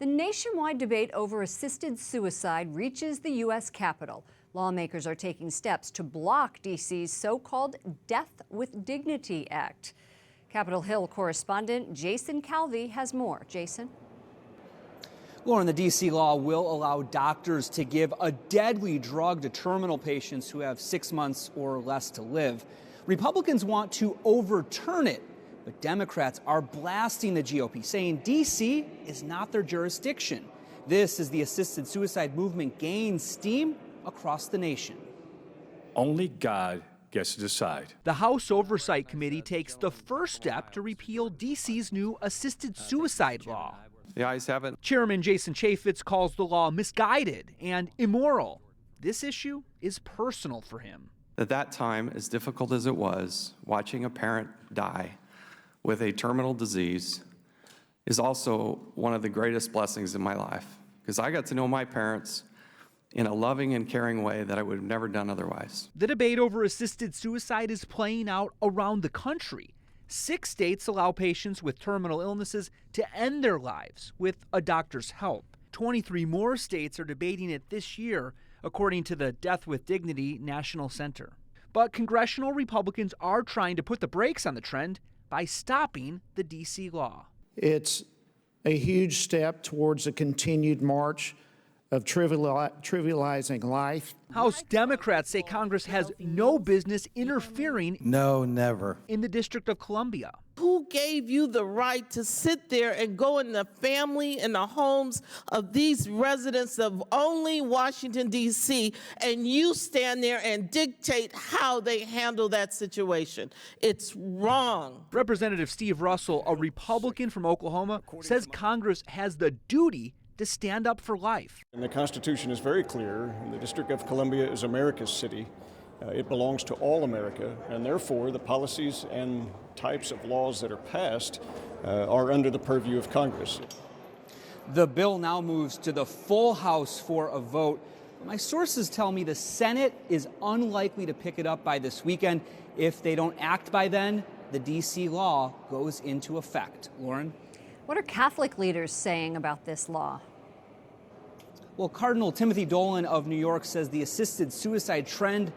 The nationwide debate over assisted suicide reaches the U.S. Capitol. Lawmakers are taking steps to block D.C.'s so-called Death with Dignity Act. Capitol Hill correspondent Jason Calvi has more. Jason? Lauren, the D.C. law will allow doctors to give a deadly drug to terminal patients who have 6 months or less to live. Republicans want to overturn it, but Democrats are blasting the GOP, saying D.C. is not their jurisdiction. This as the assisted suicide movement gains steam across the nation. Only God gets to decide. The House Oversight Committee takes the first step to repeal D.C.'s new assisted suicide law. The ayes have it. Chairman Jason Chaffetz calls the law misguided and immoral. This issue is personal for him. At that time, as difficult as it was, watching a parent die with a terminal disease is also one of the greatest blessings in my life, because I got to know my parents in a loving and caring way that I would have never done otherwise. The debate over assisted suicide is playing out around the country. 6 states allow patients with terminal illnesses to end their lives with a doctor's help. 23 more states are debating it this year, according to the Death with Dignity National Center. But congressional Republicans are trying to put the brakes on the trend by stopping the D.C. law. It's a huge step towards a continued march of trivializing life. House Democrats say Congress has no business interfering No, never. in the District of Columbia. Who gave you the right to sit there and go in the family and the homes of these residents of only Washington, D.C., and you stand there and dictate how they handle that situation? It's wrong. Representative Steve Russell, a Republican from Oklahoma, says Congress has the duty to stand up for life. And the Constitution is very clear. The District of Columbia is America's city. It belongs to all America, and therefore the policies and types of laws that are passed are under the purview of Congress. The bill now moves to the full House for a vote. My sources tell me the Senate is unlikely to pick it up by this weekend. If they don't act by then, the D.C. law goes into effect. Lauren? What are Catholic leaders saying about this law? Well, Cardinal Timothy Dolan of New York says the assisted suicide trend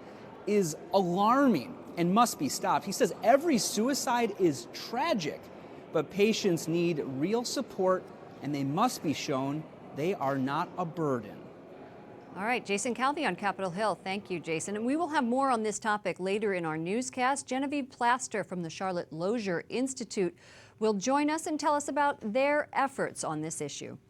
is alarming and must be stopped. He says every suicide is tragic, but patients need real support and they must be shown they are not a burden. All right, Jason Calvi on Capitol Hill. Thank you, Jason. And we will have more on this topic later in our newscast. Genevieve Plaster from the Charlotte Lozier Institute will join us and tell us about their efforts on this issue.